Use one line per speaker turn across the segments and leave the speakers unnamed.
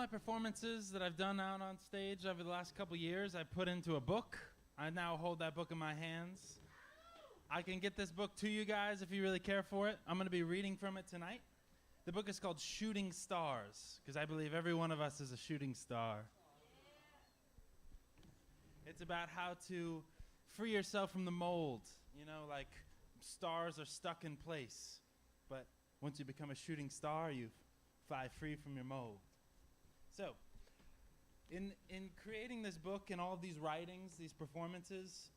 my performances that I've done out on stage over the last couple years, I put into a book. I now hold that book in my hands. I can get this book to you guys if you really care for it. I'm going to be reading from it tonight. The book is called Shooting Stars, because I believe every one of us is a shooting star. It's about how to free yourself from the mold. You know, like stars are stuck in place. But once you become a shooting star, you fly free from your mold. So, in creating this book and all of these writings, these performances,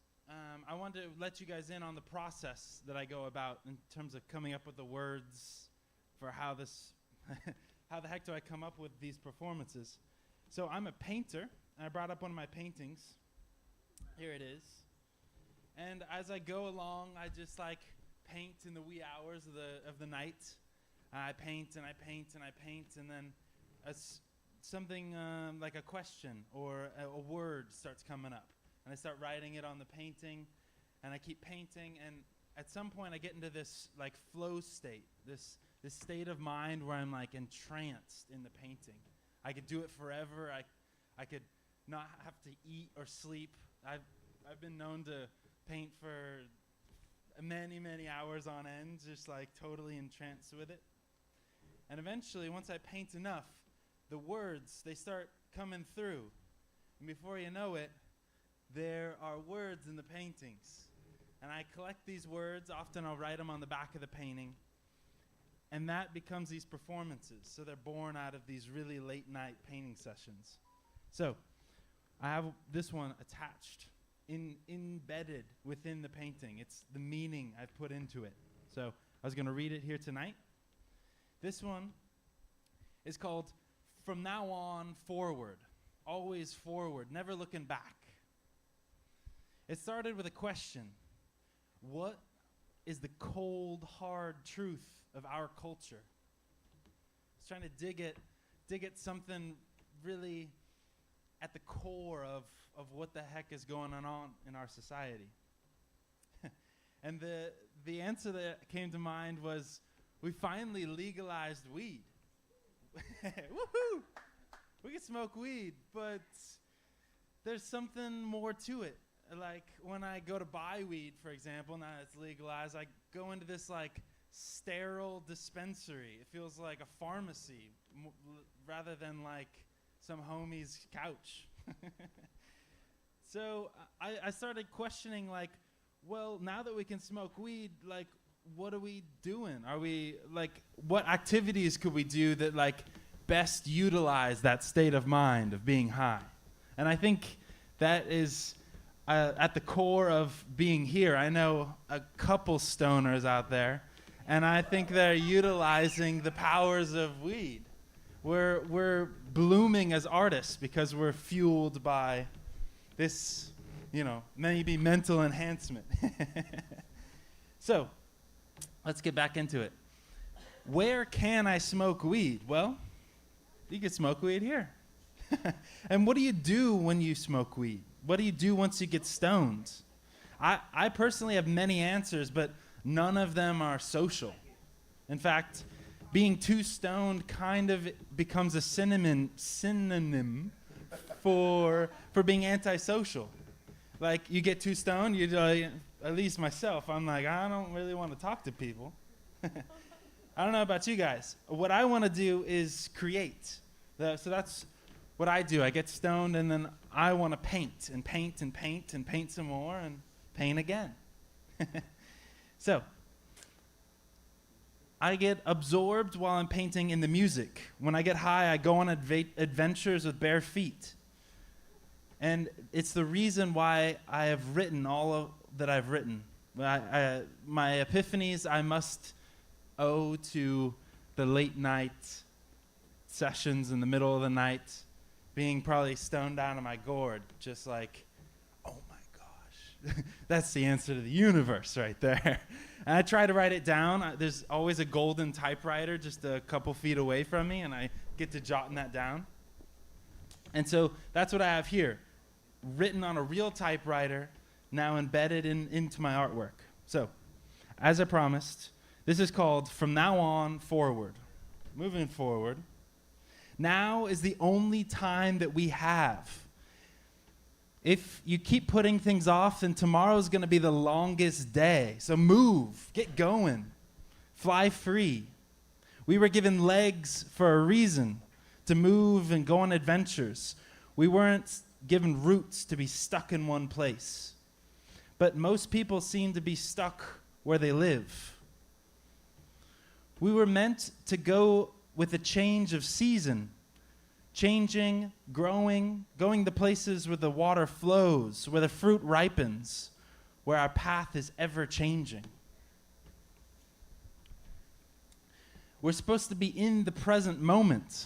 I wanted to let you guys in on the process that I go about in terms of coming up with the words for how this, how the heck do I come up with these performances. So I'm a painter, and I brought up one of my paintings. Here it is. And as I go along, I just like paint in the wee hours of the night. I paint and I paint and I paint, and then something like a question or a word starts coming up. And I start writing it on the painting, and I keep painting, and at some point I get into this like flow state, this state of mind where I'm like entranced in the painting. I could do it forever. I could not have to eat or sleep. I've been known to paint for many hours on end, just like totally entranced with it. And eventually, once I paint enough, the words, they start coming through. And before you know it, there are words in the paintings. And I collect these words. Often I'll write them on the back of the painting. And that becomes these performances. So they're born out of these really late night painting sessions. So I have this one attached, embedded within the painting. It's the meaning I've put into it. So I was going to read it here tonight. This one is called From Now On Forward. Always forward, never looking back. It started with a question. What is the cold, hard truth of our culture? I was trying to dig at something really at the core of what the heck is going on in our society. And the answer that came to mind was, we finally legalized weed. Woohoo! We can smoke weed, but there's something more to it. Like when I go to buy weed, for example, now it's legalized, I go into this like sterile dispensary. It feels like a pharmacy rather than like some homie's couch. So I started questioning like, well, now that we can smoke weed, like, what are we doing? Are we like, what activities could we do that like best utilize that state of mind of being high? And I think that is at the core of being here. I know a couple stoners out there, and I think they're utilizing the powers of weed. We're blooming as artists because we're fueled by this, maybe mental enhancement. So, let's get back into it. Where can I smoke weed? Well, you can smoke weed here. And what do you do when you smoke weed? What do you do once you get stoned? I personally have many answers, but none of them are social. In fact, being too stoned kind of becomes a synonym for being antisocial. Like, you get too stoned, at least myself, I'm like, I don't really want to talk to people. I don't know about you guys. What I want to do is create. So that's what I do. I get stoned, and then I want to paint and paint and paint and paint some more and paint again. So I get absorbed while I'm painting in the music. When I get high, I go on adventures with bare feet. And it's the reason why I have written all of that I've written. My epiphanies I must owe to the late night sessions in the middle of the night, being probably stoned down to my gourd, just like, oh my gosh, that's the answer to the universe right there. And I try to write it down. There's always a golden typewriter just a couple feet away from me, and I get to jotting that down. And so that's what I have here, written on a real typewriter, now embedded into my artwork. So, as I promised, this is called From Now On Forward. Moving forward. Now is the only time that we have. If you keep putting things off, then tomorrow's going to be the longest day. So move, get going, fly free. We were given legs for a reason, to move and go on adventures. We weren't given roots to be stuck in one place. But most people seem to be stuck where they live. We were meant to go with a change of season, changing, growing, going to places where the water flows, where the fruit ripens, where our path is ever changing. We're supposed to be in the present moment,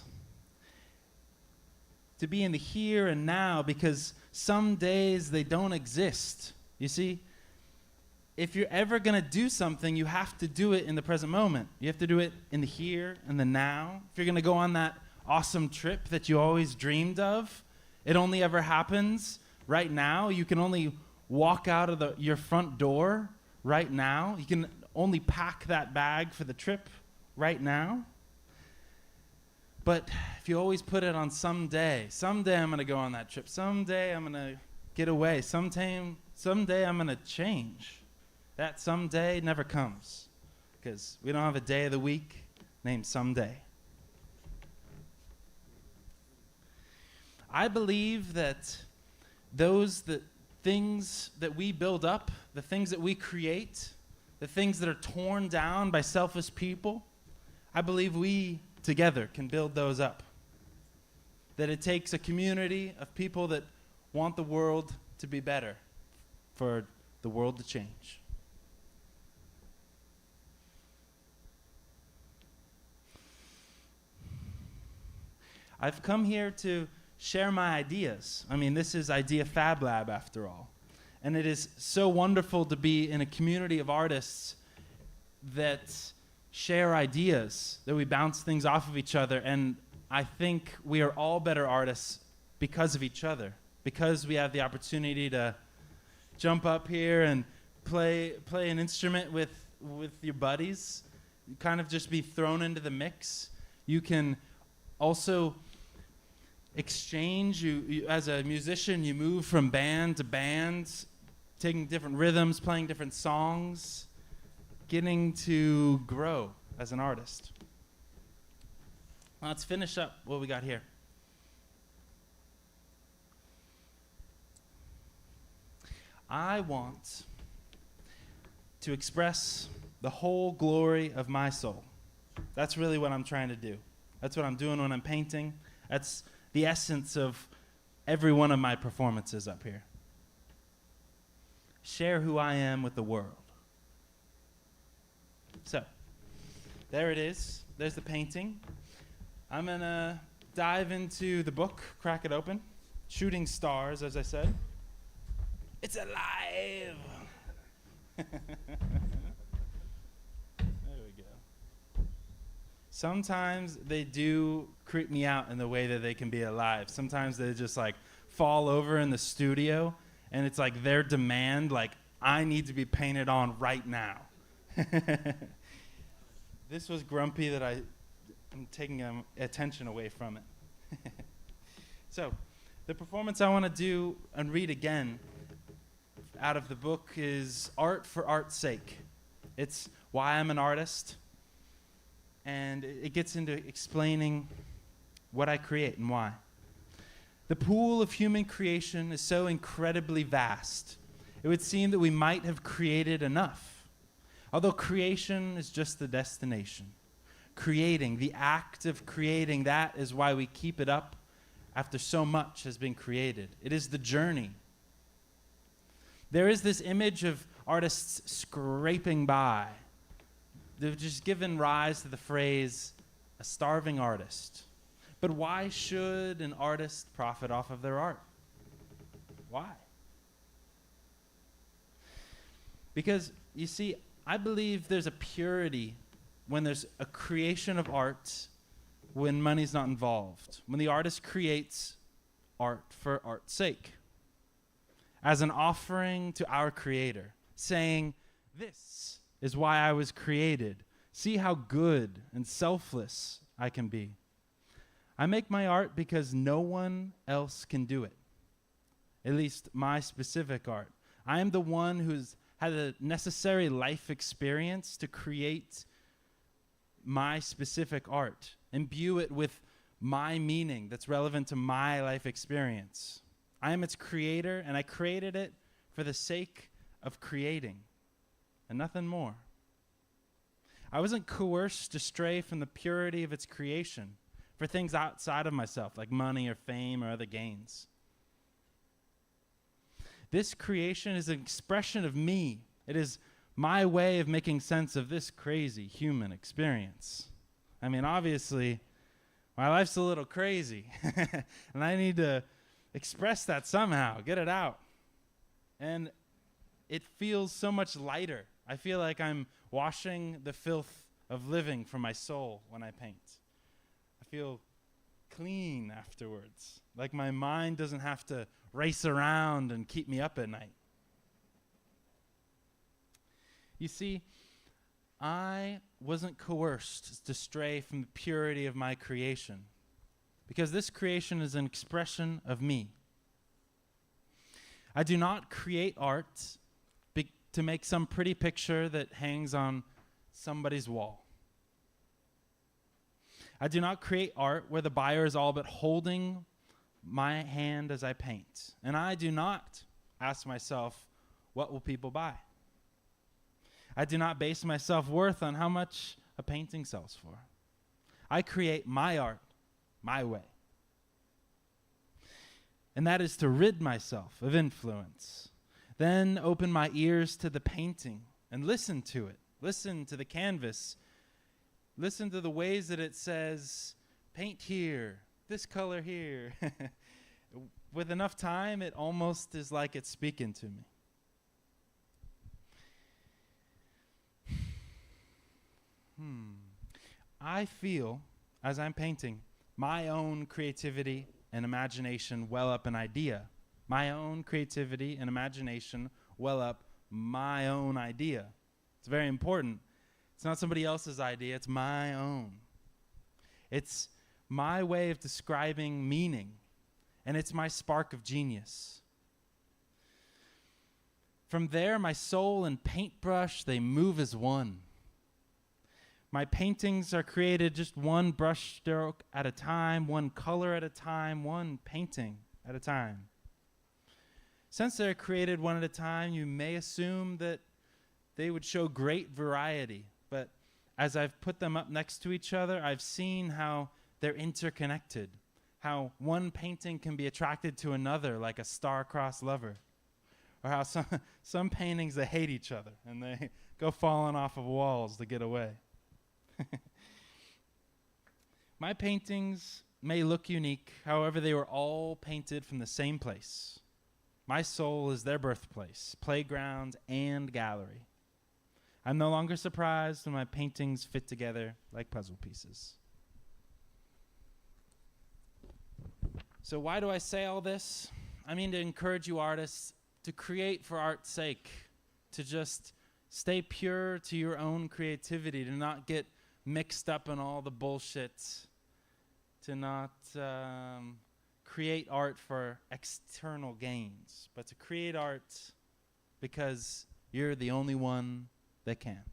to be in the here and now, because some days they don't exist. You see, if you're ever going to do something, you have to do it in the present moment. You have to do it in the here and the now. If you're going to go on that awesome trip that you always dreamed of, it only ever happens right now. You can only walk out of your front door right now. You can only pack that bag for the trip right now. But if you always put it on someday I'm going to go on that trip. Someday I'm going to get away. Someday I'm going to change. That someday never comes, because we don't have a day of the week named someday. I believe that the things that we build up, the things that we create, the things that are torn down by selfish people, I believe we together can build those up. That it takes a community of people that want the world to be better for the world to change. I've come here to share my ideas. I mean, this is Idea Fab Lab after all. And it is so wonderful to be in a community of artists that share ideas, that we bounce things off of each other. And I think we are all better artists because of each other, because we have the opportunity to jump up here and play an instrument with your buddies, kind of just be thrown into the mix. You can also exchange. You as a musician, you move from band to band, taking different rhythms, playing different songs, getting to grow as an artist. Let's finish up what we got here. I want to express the whole glory of my soul. That's really what I'm trying to do. That's what I'm doing when I'm painting. That's the essence of every one of my performances up here. Share who I am with the world. So, there it is. There's the painting. I'm going to dive into the book, crack it open. Shooting Stars, as I said. It's alive! There we go. Sometimes they do creep me out in the way that they can be alive. Sometimes they just like fall over in the studio, and it's like their demand, like, I need to be painted on right now. This was grumpy that I'm taking attention away from it. So, the performance I want to do and read again out of the book is Art for Art's Sake. It's why I'm an artist, and it gets into explaining what I create and why. The pool of human creation is so incredibly vast. It would seem that we might have created enough. Although creation is just the destination. Creating, the act of creating, that is why we keep it up after so much has been created. It is the journey. There is this image of artists scraping by. They've just given rise to the phrase, a starving artist. But why should an artist profit off of their art? Why? Because, you see, I believe there's a purity when there's a creation of art when money's not involved. When the artist creates art for art's sake. As an offering to our Creator, saying, this is why I was created. See how good and selfless I can be. I make my art because no one else can do it. At least my specific art. I am the one who's had a necessary life experience to create my specific art, imbue it with my meaning that's relevant to my life experience. I am its creator, and I created it for the sake of creating, and nothing more. I wasn't coerced to stray from the purity of its creation for things outside of myself, like money or fame or other gains. This creation is an expression of me. It is my way of making sense of this crazy human experience. I mean, obviously, my life's a little crazy, and I need to express that somehow, get it out. And it feels so much lighter. I feel like I'm washing the filth of living from my soul when I paint. I feel clean afterwards, like my mind doesn't have to race around and keep me up at night. You see, I wasn't coerced to stray from the purity of my creation, because this creation is an expression of me. I do not create art to make some pretty picture that hangs on somebody's wall. I do not create art where the buyer is all but holding my hand as I paint. And I do not ask myself, what will people buy? I do not base my self-worth on how much a painting sells for. I create my art my way. And that is to rid myself of influence. Then open my ears to the painting and listen to it. Listen to the canvas. Listen to the ways that it says, paint here, this color here. With enough time, it almost is like it's speaking to me. I feel, as I'm painting, my own creativity and imagination well up an idea. My own creativity and imagination well up my own idea. It's very important. It's not somebody else's idea, it's my own. It's my way of describing meaning, and it's my spark of genius. From there, my soul and paintbrush, they move as one. My paintings are created just one brush stroke at a time, one color at a time, one painting at a time. Since they're created one at a time, you may assume that they would show great variety. But as I've put them up next to each other, I've seen how they're interconnected, how one painting can be attracted to another like a star-crossed lover, or how some paintings, they hate each other and they go falling off of walls to get away. My paintings may look unique, however, they were all painted from the same place. My soul is their birthplace, playground, and gallery. I'm no longer surprised when my paintings fit together like puzzle pieces. So why do I say all this? I mean to encourage you artists to create for art's sake, to just stay pure to your own creativity, to not get mixed up in all the bullshit, to not create art for external gains, but to create art because you're the only one that can.